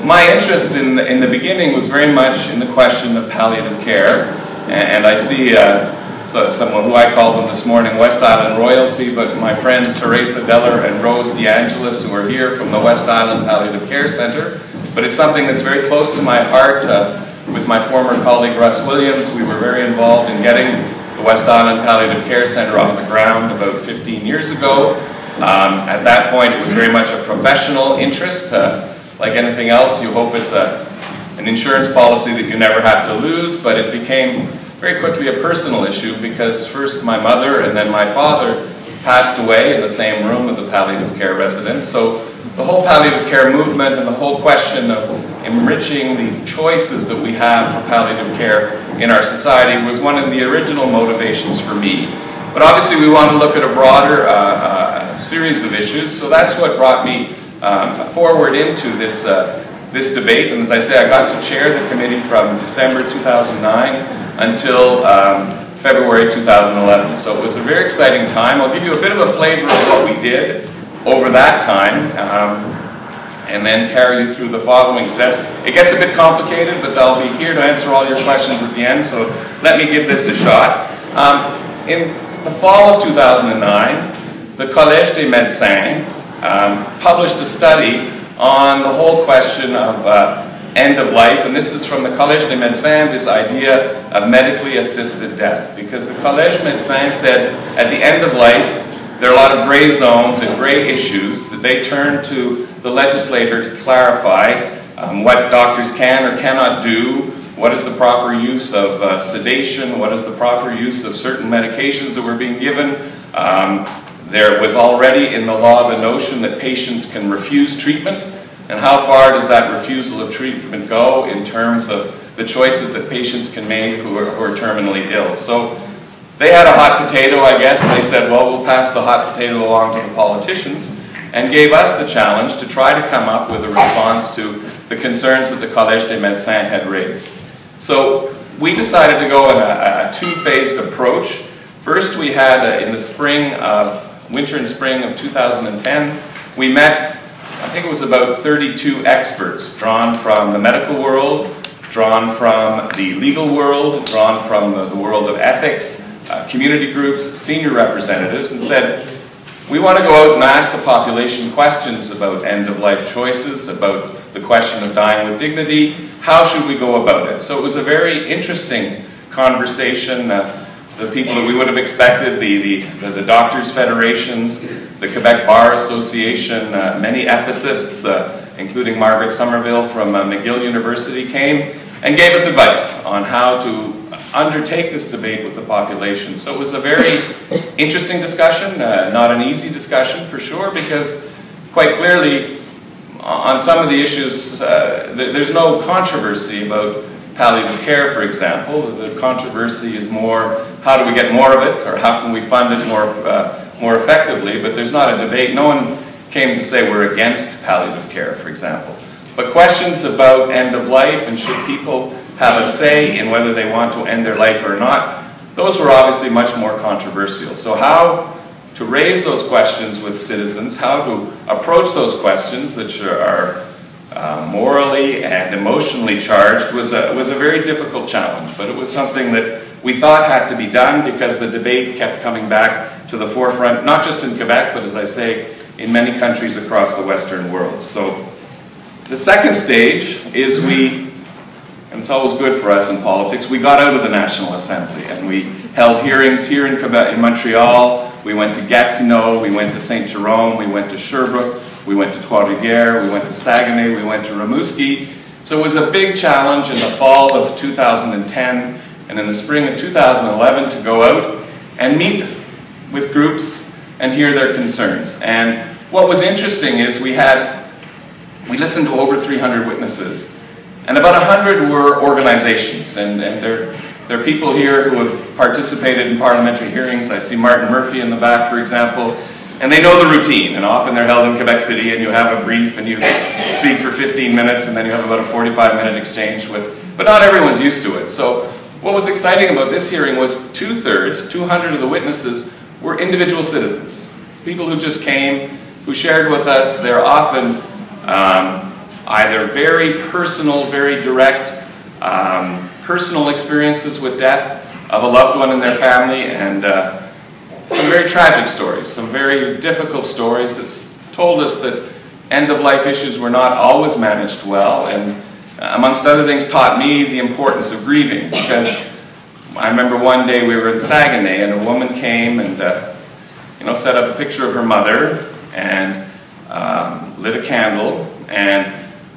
my interest in the beginning was very much in the question of palliative care, and I see someone who I called them this morning West Island royalty, but my friends Teresa Deller and Rose DeAngelis, who are here from the West Island Palliative Care Center. But it's something that's very close to my heart. With my former colleague Russ Williams, we were very involved in getting the West Island Palliative Care Center off the ground about 15 years ago. At that point, it was very much a professional interest. Like anything else, you hope it's an insurance policy that you never have to lose, but it became very quickly a personal issue because first my mother and then my father passed away in the same room of the palliative care residence. So the whole palliative care movement and the whole question of enriching the choices that we have for palliative care in our society was one of the original motivations for me. But obviously we want to look at a broader series of issues, so that's what brought me forward into this debate. And as I say, I got to chair the committee from December 2009 until February 2011. So it was a very exciting time. I'll give you a bit of a flavor of what we did over that time, and then carry you through the following steps. It gets a bit complicated, but I'll be here to answer all your questions at the end, so let me give this a shot. In the fall of 2009, the Collège des Médecins published a study on the whole question of end of life, and this is from the Collège des Médecins, this idea of medically assisted death, because the Collège Médecins said at the end of life there are a lot of gray zones and gray issues that they turn to the legislator to clarify what doctors can or cannot do, what is the proper use of sedation, what is the proper use of certain medications that were being given. There was already in the law the notion that patients can refuse treatment, and how far does that refusal of treatment go in terms of the choices that patients can make who are terminally ill. So they had a hot potato, I guess, and they said, well, we'll pass the hot potato along to the politicians, and gave us the challenge to try to come up with a response to the concerns that the Collège des Médecins had raised. So we decided to go in a two-phased approach. First, we had in the winter and spring of 2010, we met, I think it was about 32 experts drawn from the medical world, drawn from the legal world, drawn from the world of ethics, community groups, senior representatives, and said, we want to go out and ask the population questions about end-of-life choices, about the question of dying with dignity. How should we go about it? So it was a very interesting conversation. The people that we would have expected, the doctors' federations, the Quebec Bar Association, many ethicists, including Margaret Somerville from McGill University, came and gave us advice on how to undertake this debate with the population. So it was a very interesting discussion, not an easy discussion for sure, because quite clearly on some of the issues there's no controversy about palliative care, for example. The controversy is more how do we get more of it, or how can we fund it more effectively, but there's not a debate. No one came to say we're against palliative care, for example. But questions about end of life and should people have a say in whether they want to end their life or not, those were obviously much more controversial. So how to raise those questions with citizens, how to approach those questions that are morally and emotionally charged was a very difficult challenge, but it was something that we thought had to be done because the debate kept coming back to the forefront, not just in Quebec, but as I say, in many countries across the Western world. So the second stage is and it's always good for us in politics, we got out of the National Assembly and we held hearings here in Quebec, in Montreal. We went to Gatineau, we went to Saint Jerome, we went to Sherbrooke, we went to Trois-Rivières, we went to Saguenay, we went to Rimouski. So it was a big challenge in the fall of 2010 and in the spring of 2011 to go out and meet with groups and hear their concerns. And what was interesting is we listened to over 300 witnesses, and about 100 were organizations, and there are people here who have participated in parliamentary hearings. I see Martin Murphy in the back, for example, and they know the routine, and often they're held in Quebec City, and you have a brief, and you speak for 15 minutes, and then you have about a 45-minute exchange but not everyone's used to it. So what was exciting about this hearing was 2/3, 200 of the witnesses, were individual citizens, people who just came, who shared with us their often either very personal, very direct, personal experiences with death of a loved one in their family, and some very tragic stories, some very difficult stories that told us that end-of-life issues were not always managed well, and amongst other things taught me the importance of grieving, because I remember one day we were in Saguenay and a woman came and set up a picture of her mother and lit a candle, and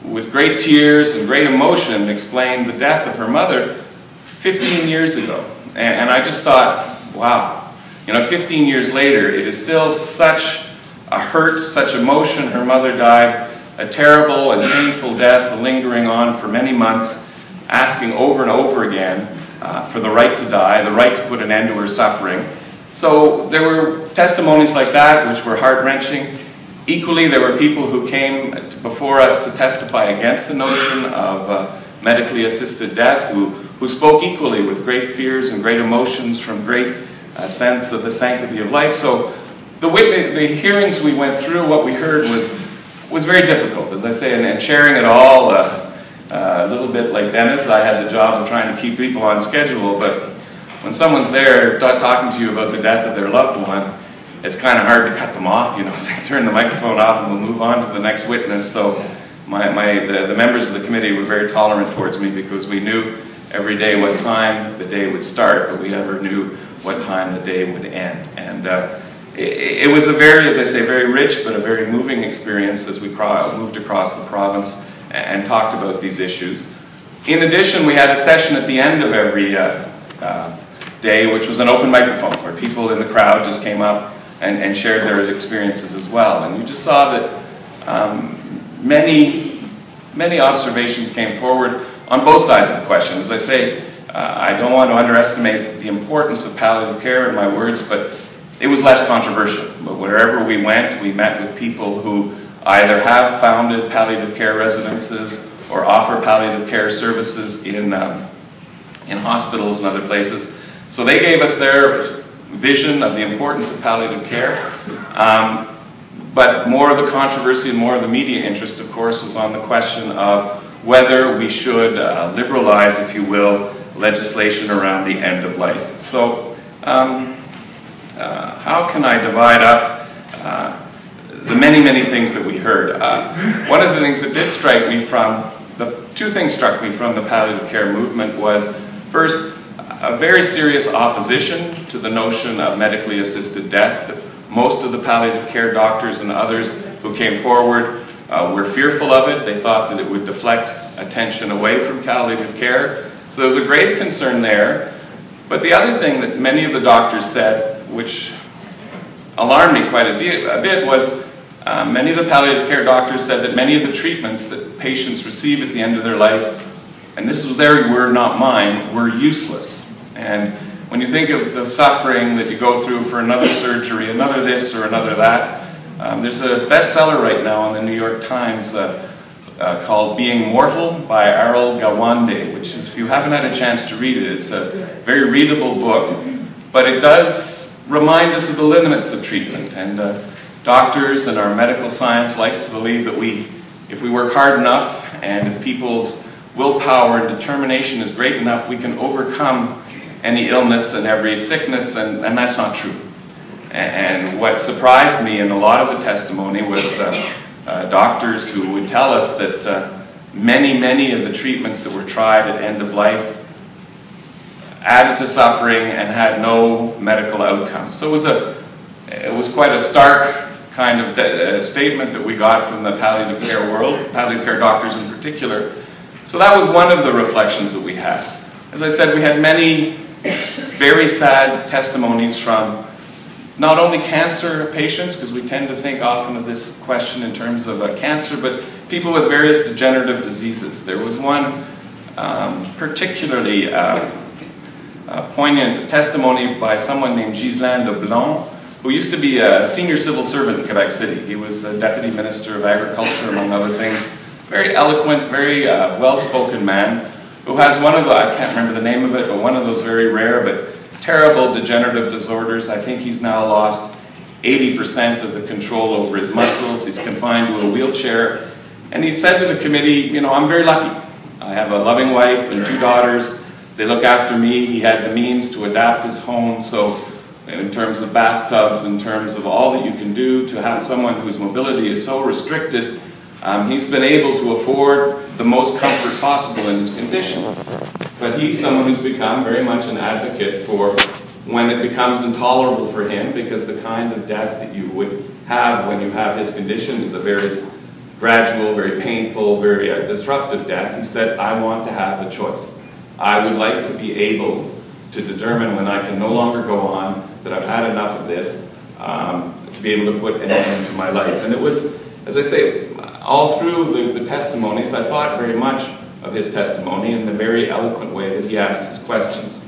with great tears and great emotion explained the death of her mother 15 years ago. And I just thought, wow, 15 years later, it is still such a hurt, such emotion. Her mother died a terrible and painful death, lingering on for many months, asking over and over again for the right to die, the right to put an end to her suffering. So there were testimonies like that which were heart-wrenching. Equally, there were people who came before us to testify against the notion of medically assisted death, who spoke equally with great fears and great emotions from great sense of the sanctity of life. So the hearings we went through, what we heard was very difficult, as I say, and sharing it all, a little bit like Dennis, I had the job of trying to keep people on schedule, but when someone's there talking to you about the death of their loved one, it's kind of hard to cut them off, say, turn the microphone off and we'll move on to the next witness. So the members of the committee were very tolerant towards me, because we knew every day what time the day would start, but we never knew what time the day would end. And it was a very, as I say, very rich but a very moving experience as we moved across the province and talked about these issues. In addition, we had a session at the end of every day, which was an open microphone, where people in the crowd just came up and shared their experiences as well. And you just saw that many observations came forward on both sides of the question. As I say, I don't want to underestimate the importance of palliative care in my words, but it was less controversial. But wherever we went, we met with people who either have founded palliative care residences or offer palliative care services in hospitals and other places. So they gave us their vision of the importance of palliative care. But more of the controversy and more of the media interest, of course, was on the question of whether we should liberalize, if you will, legislation around the end of life. So how can I divide up the many things that we heard? One of the things that did strike me two things struck me from the palliative care movement was, first, a very serious opposition to the notion of medically assisted death. Most of the palliative care doctors and others who came forward were fearful of it. They thought that it would deflect attention away from palliative care. So there was a grave concern there. But the other thing that many of the doctors said, which alarmed me quite a bit, was many of the palliative care doctors said that many of the treatments that patients receive at the end of their life, and this was their word, not mine, were useless. And when you think of the suffering that you go through for another surgery, another this or another that, there's a bestseller right now in the New York Times called Being Mortal by Aral Gawande, which is, if you haven't had a chance to read it, it's a very readable book, but it does remind us of the limits of treatment. And doctors and our medical science likes to believe that if we work hard enough and if people's willpower and determination is great enough, we can overcome any illness and every sickness, and that's not true. And what surprised me in a lot of the testimony was doctors who would tell us that many of the treatments that were tried at end of life added to suffering and had no medical outcome. So it was quite a stark kind of statement that we got from the palliative care world, palliative care doctors in particular. So that was one of the reflections that we had. As I said, we had many very sad testimonies from not only cancer patients, because we tend to think often of this question in terms of cancer, but people with various degenerative diseases. There was one particularly poignant testimony by someone named Ghislain Leblanc, who used to be a senior civil servant in Quebec City. He was the Deputy Minister of Agriculture, among other things. Very eloquent, very well-spoken man, who has one of the, I can't remember the name of it, but one of those very rare but terrible degenerative disorders. I think he's now lost 80% of the control over his muscles. He's confined to a wheelchair. And he said to the committee, you know, I'm very lucky. I have a loving wife and 2 daughters. They look after me. He had the means to adapt his home. So in terms of bathtubs, in terms of all that you can do to have someone whose mobility is so restricted, he's been able to afford the most comfort possible in his condition. But he's someone who's become very much an advocate for when it becomes intolerable for him, because the kind of death that you would have when you have his condition is a very gradual, very painful, very disruptive death. He said, I want to have the choice. I would like to be able to determine when I can no longer go on, that I've had enough of this, to be able to put an end to my life. And it was, as I say, all through the testimonies, I thought very much of his testimony in the very eloquent way that he asked his questions.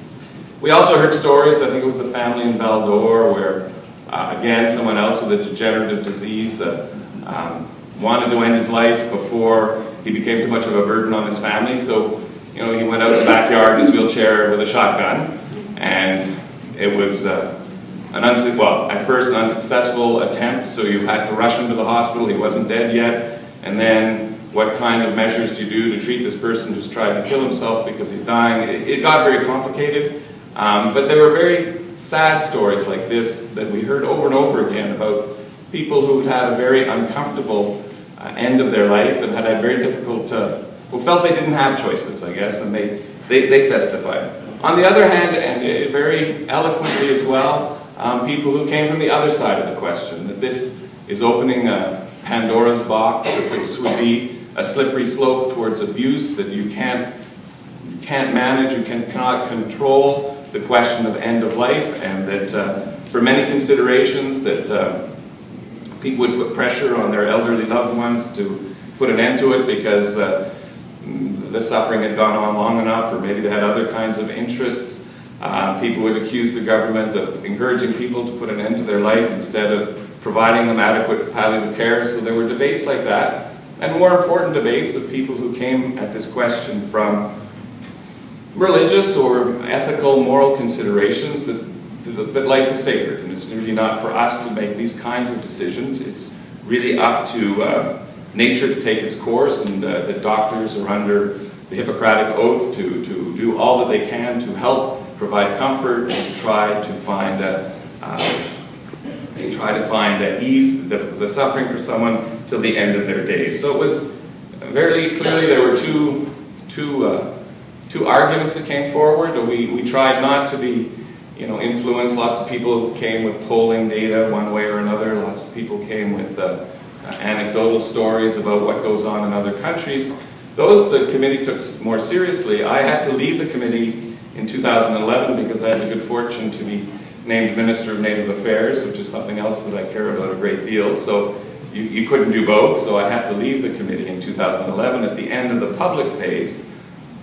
We also heard stories, I think it was a family in Val d'Or, where, again, someone else with a degenerative disease wanted to end his life before he became too much of a burden on his family. So, you know, he went out in the backyard in his wheelchair with a shotgun, and it was at first an unsuccessful attempt, so you had to rush him to the hospital. He wasn't dead yet. And then what kind of measures do you do to treat this person who's tried to kill himself because he's dying? It got very complicated. But there were very sad stories like this that we heard over and over again about people who had a very uncomfortable end of their life and had a very difficult, who felt they didn't have choices, I guess, and they testified. On the other hand, and very eloquently as well, people who came from the other side of the question, that this is opening a Pandora's box, that this would be a slippery slope towards abuse, that you can't manage, you cannot control the question of end of life, and that for many considerations that people would put pressure on their elderly loved ones to put an end to it because the suffering had gone on long enough, or maybe they had other kinds of interests. People would accuse the government of encouraging people to put an end to their life instead of providing them adequate palliative care. So there were debates like that, and more important debates of people who came at this question from religious or ethical, moral considerations that life is sacred, and it's really not for us to make these kinds of decisions. It's really up to nature to take its course, and that doctors are under the Hippocratic oath to do all that they can to help provide comfort and to try to find ease the suffering for someone till the end of their days. So it was very clearly there were two arguments that came forward. We tried not to be, influenced. Lots of people came with polling data one way or another. Lots of people came with anecdotal stories about what goes on in other countries. Those the committee took more seriously. I had to leave the committee in 2011 because I had the good fortune to be named Minister of Native Affairs, which is something else that I care about a great deal. So you couldn't do both, so I had to leave the committee in 2011 at the end of the public phase.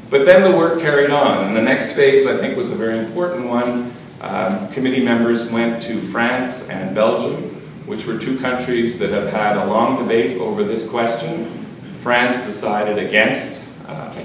But then the work carried on, and the next phase I think was a very important one. Committee members went to France and Belgium, which were 2 countries that have had a long debate over this question. France decided against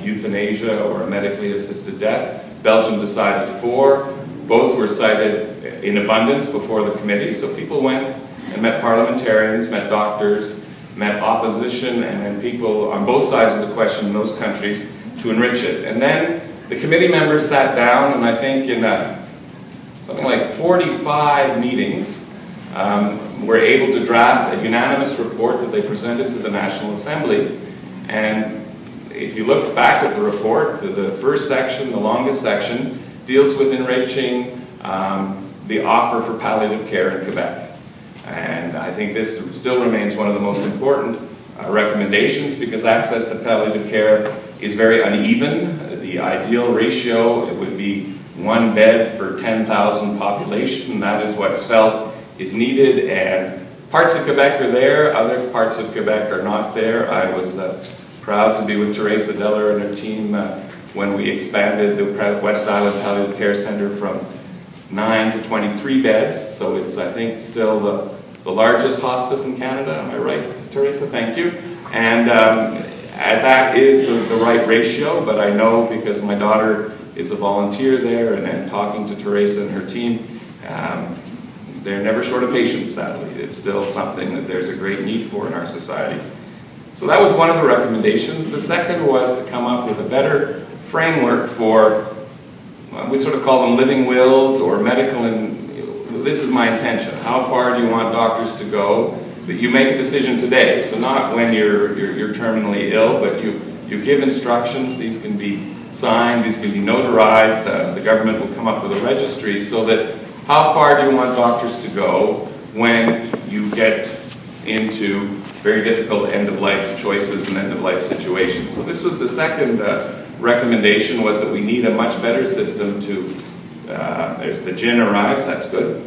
euthanasia or a medically assisted death. Belgium decided for. Both were cited in abundance before the committee, so people went and met parliamentarians, met doctors, met opposition, and people on both sides of the question in those countries to enrich it. And then the committee members sat down, and I think in something like 45 meetings, were able to draft a unanimous report that they presented to the National Assembly. And if you look back at the report, the first section, the longest section, deals with enriching the offer for palliative care in Quebec. And I think this still remains one of the most important recommendations, because access to palliative care is very uneven. The ideal ratio, it would be 1 bed for 10,000 population. That is what's felt is needed, and parts of Quebec are there, other parts of Quebec are not there. I was proud to be with Teresa Deller and her team when we expanded the West Island Palliative Care Centre from 9 to 23 beds, so it's, I think, still the largest hospice in Canada. Am I right, Teresa? Thank you. And that is the right ratio, but I know because my daughter is a volunteer there, and talking to Teresa and her team, they're never short of patients, sadly. It's still something that there's a great need for in our society. So that was one of the recommendations. The second was to come up with a better framework for, we sort of call them living wills or medical, and this is my intention. How far do you want doctors to go? That you make a decision today. So not when you're terminally ill, but you give instructions. These can be signed, these can be notarized. The government will come up with a registry so that how far do you want doctors to go when you get into very difficult end-of-life choices and end-of-life situations. So this was the second recommendation, was that we need a much better system to, there's the gin arrives, that's good.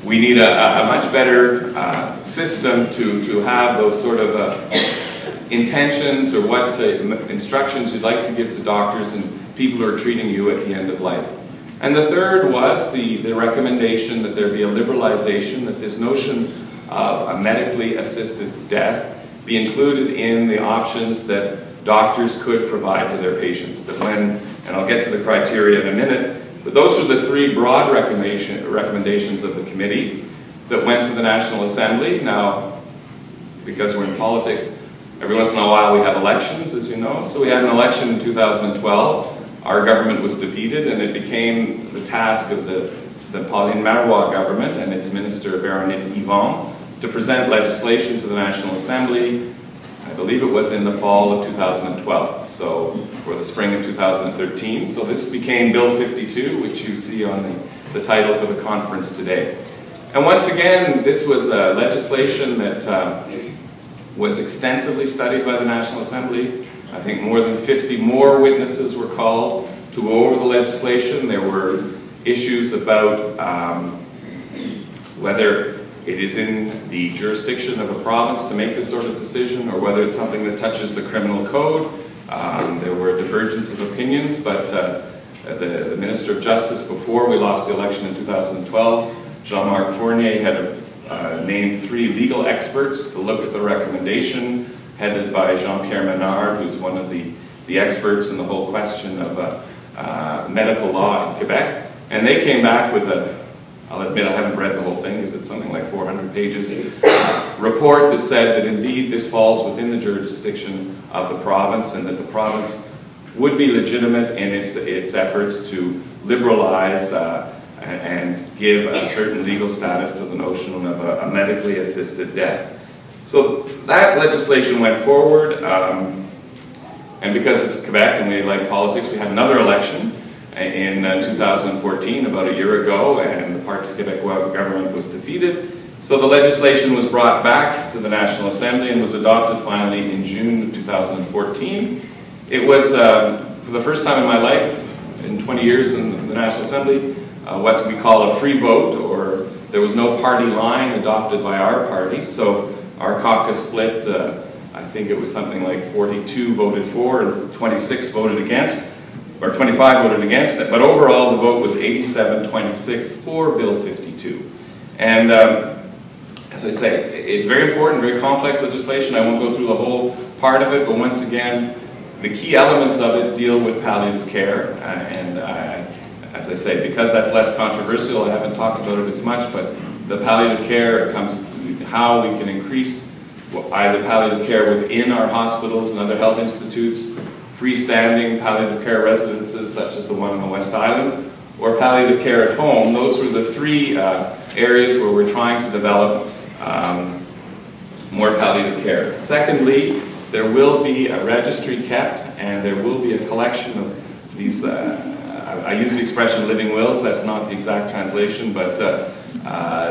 We need a much better system to have those sort of intentions or what instructions you'd like to give to doctors and people who are treating you at the end of life. And the third was the recommendation that there be a liberalization, that this notion of a medically assisted death be included in the options that doctors could provide to their patients. That when, and I'll get to the criteria in a minute, but those are the three broad recommendations of the committee that went to the National Assembly. Now, because we're in politics, every once in a while we have elections, as you know. So we had an election in 2012. Our government was defeated, and it became the task of the Pauline Marois government and its minister, Véronique Yvon, to present legislation to the National Assembly. I believe it was in the fall of 2012, so for the spring of 2013. So this became Bill 52, which you see on the title for the conference today. And once again, this was legislation that was extensively studied by the National Assembly. I think more than 50 more witnesses were called to go over the legislation. There were issues about whether it is in the jurisdiction of a province to make this sort of decision, or whether it's something that touches the criminal code. There were divergence of opinions, but the Minister of Justice, before we lost the election in 2012, Jean-Marc Fournier, had named 3 legal experts to look at the recommendation, headed by Jean-Pierre Menard, who's one of the experts in the whole question of medical law in Quebec. And they came back with I'll admit I haven't read the whole thing, because it's something like 400 pages, report that said that indeed this falls within the jurisdiction of the province, and that the province would be legitimate in its efforts to liberalize and give a certain legal status to the notion of a medically assisted death. So that legislation went forward, and because it's Quebec and we like politics, we had another election in 2014, about a year ago, and the Parti Québécois government was defeated. So the legislation was brought back to the National Assembly and was adopted finally in June of 2014. It was, for the first time in my life, in 20 years in the National Assembly, what we call a free vote, or there was no party line adopted by our party. So our caucus split, I think it was something like 42 voted for and 26 voted against, or 25 voted against it. But overall, the vote was 87-26 for Bill 52. And as I say, it's very important, very complex legislation. I won't go through the whole part of it, but once again, the key elements of it deal with palliative care. As I say, because that's less controversial, I haven't talked about it as much, but the palliative care comes how we can increase either palliative care within our hospitals and other health institutes, freestanding palliative care residences such as the one on the West Island, or palliative care at home. Those were the 3 areas where we're trying to develop more palliative care. Secondly, there will be a registry kept, and there will be a collection of these, I use the expression living wills, that's not the exact translation, but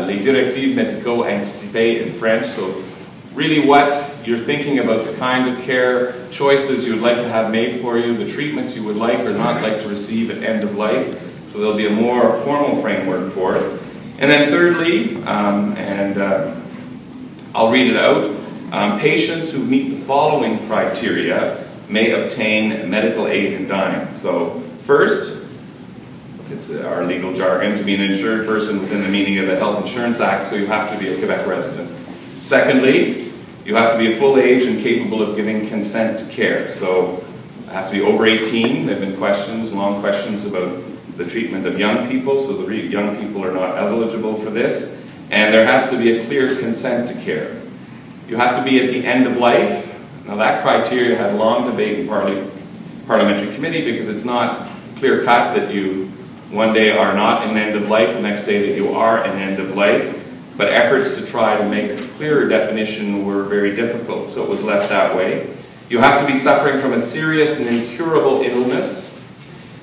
les directives médicaux anticipées in French. So really what you're thinking about, the kind of care choices you would like to have made for you, the treatments you would like or not like to receive at end of life. So there'll be a more formal framework for it. And then thirdly, I'll read it out, patients who meet the following criteria may obtain medical aid in dying. So first, it's our legal jargon, to be an insured person within the meaning of the Health Insurance Act, so you have to be a Quebec resident. Secondly, you have to be a full age and capable of giving consent to care. So you have to be over 18. There have been questions, long questions about the treatment of young people, so the young people are not eligible for this. And there has to be a clear consent to care. You have to be at the end of life. Now that criteria had long debate in parliamentary committee because it's not clear cut that you one day are not an end of life, the next day that you are an end of life. But efforts to try to make a clearer definition were very difficult, so it was left that way. You have to be suffering from a serious and incurable illness.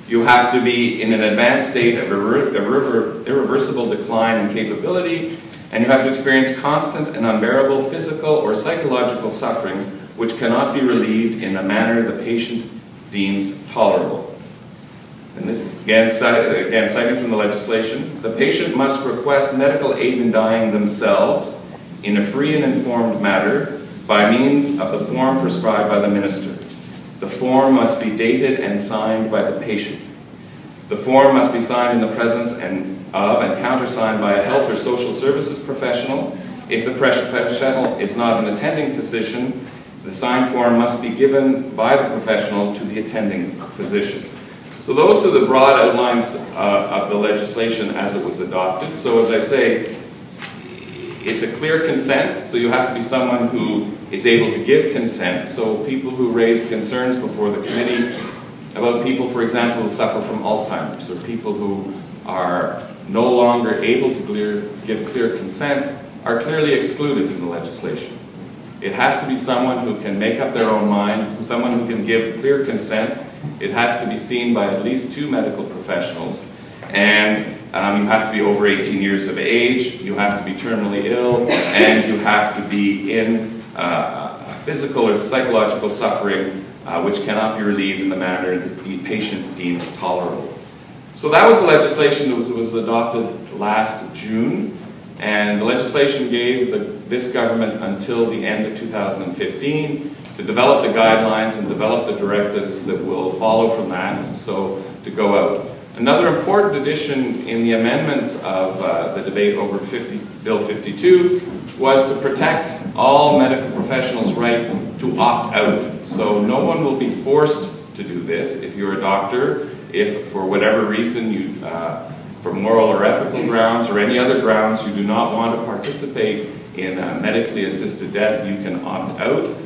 You have to be in an advanced state of irreversible decline in capability, and you have to experience constant and unbearable physical or psychological suffering which cannot be relieved in a manner the patient deems tolerable. And this is again citing from the legislation. The patient must request medical aid in dying themselves in a free and informed manner by means of the form prescribed by the minister. The form must be dated and signed by the patient. The form must be signed in the presence of and countersigned by a health or social services professional. If the professional is not an attending physician, the signed form must be given by the professional to the attending physician. So those are the broad outlines of the legislation as it was adopted. So as I say, it's a clear consent, so you have to be someone who is able to give consent. So people who raise concerns before the committee about people, for example, who suffer from Alzheimer's, or people who are no longer able to give clear consent, are clearly excluded from the legislation. It has to be someone who can make up their own mind, someone who can give clear consent. It has to be seen by at least 2 medical professionals, and you have to be over 18 years of age, you have to be terminally ill, and you have to be in physical or psychological suffering which cannot be relieved in the manner that the patient deems tolerable. So that was the legislation that was adopted last June, and the legislation gave this government until the end of 2015 to develop the guidelines and develop the directives that will follow from that, so to go out. Another important addition in the amendments of the debate over Bill 52 was to protect all medical professionals' right to opt out. So no one will be forced to do this. If you're a doctor, if for whatever reason you, for moral or ethical grounds or any other grounds, you do not want to participate in medically assisted death, you can opt out.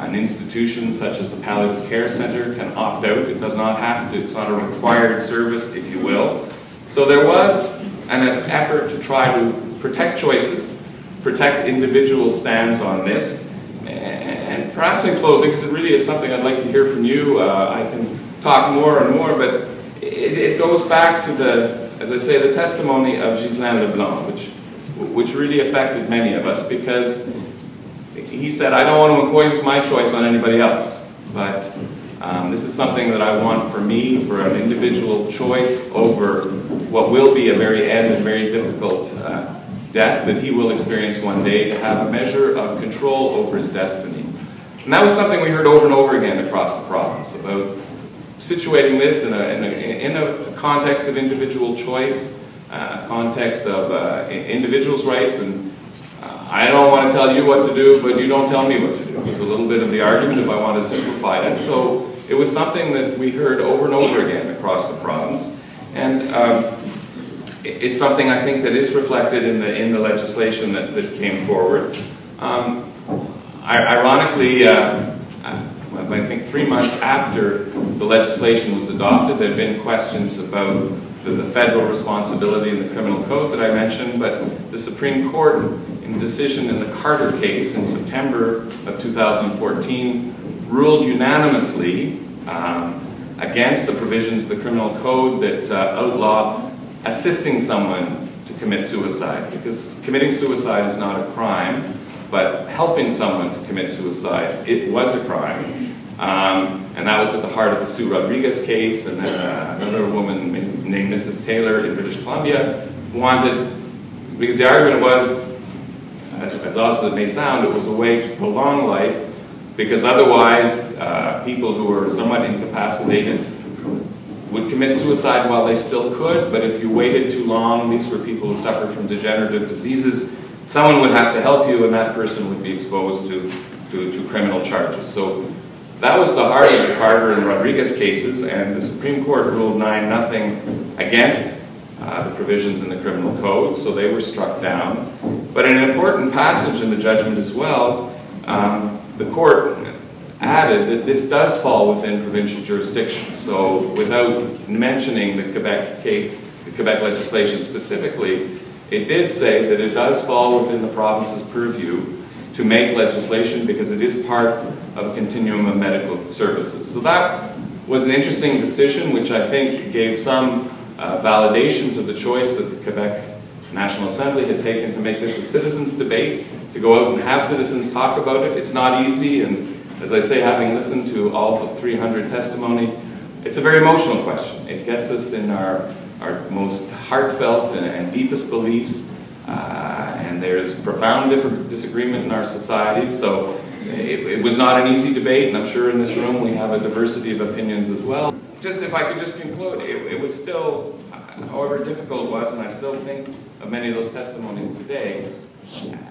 An institution such as the Palliative Care Center can opt out. It does not have to, it's not a required service, if you will. So there was an effort to try to protect choices, protect individual stands on this, and perhaps in closing, because it really is something I'd like to hear from you, I can talk more and more, but it goes back to the, as I say, the testimony of Ghislain Leblanc, which really affected many of us, because he said, I don't want to impose my choice on anybody else, but this is something that I want for me, for an individual choice over what will be a very end and very difficult death that he will experience one day, to have a measure of control over his destiny. And that was something we heard over and over again across the province, about situating this in a context of individual choice, a context of individuals' rights, and I don't want to tell you what to do, but you don't tell me what to do. It was a little bit of the argument if I want to simplify it. So it was something that we heard over and over again across the province. And it's something I think that is reflected in the legislation that came forward. Ironically, I think 3 months after the legislation was adopted, there had been questions about the federal responsibility in the criminal code that I mentioned, but the Supreme Court, in a decision in the Cartier case in September of 2014, ruled unanimously against the provisions of the criminal code that outlaw assisting someone to commit suicide, because committing suicide is not a crime, but helping someone to commit suicide, it was a crime. And that was at the heart of the Sue Rodriguez case, and then another woman named Mrs. Taylor in British Columbia wanted, because the argument was, as odd as it may sound, it was a way to prolong life, because otherwise people who were somewhat incapacitated would commit suicide while they still could, but if you waited too long, these were people who suffered from degenerative diseases, someone would have to help you and that person would be exposed to criminal charges. So that was the heart of the Carter and Rodriguez cases, and the Supreme Court ruled 9-0 against the provisions in the criminal code, so they were struck down. But an important passage in the judgment as well, the court added that this does fall within provincial jurisdiction. So without mentioning the Quebec case, the Quebec legislation specifically, it did say that it does fall within the province's purview to make legislation because it is part of a continuum of medical services. So that was an interesting decision, which I think gave some validation to the choice that the Quebec National Assembly had taken to make this a citizens' debate, to go out and have citizens talk about it. It's not easy, and as I say, having listened to all the 300 testimony, it's a very emotional question. It gets us in our most heartfelt and deepest beliefs, and there's profound disagreement in our society, so it was not an easy debate, and I'm sure in this room we have a diversity of opinions as well. Just if I could just conclude, it was still, however difficult it was, and I still think of many of those testimonies today,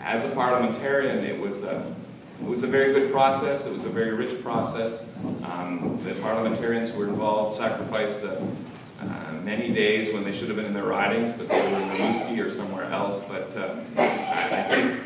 as a parliamentarian, it was a very good process. It was a very rich process. The parliamentarians who were involved sacrificed many days when they should have been in their ridings, but they were in Rimouski or somewhere else. But I think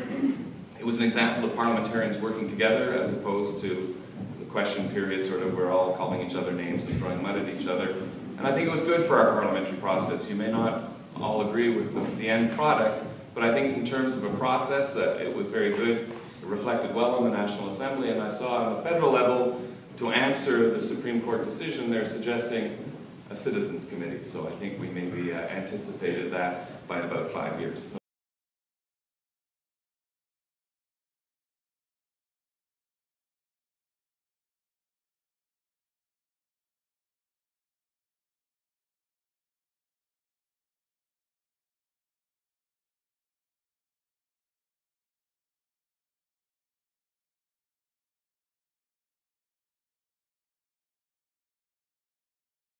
it was an example of parliamentarians working together as opposed to the question period sort of we're all calling each other names and throwing mud at each other. And I think it was good for our parliamentary process. You may not all agree with the end product, but I think in terms of a process, it was very good. It reflected well on the National Assembly, and I saw on the federal level, to answer the Supreme Court decision, they're suggesting a citizens committee. So I think we maybe anticipated that by about 5 years.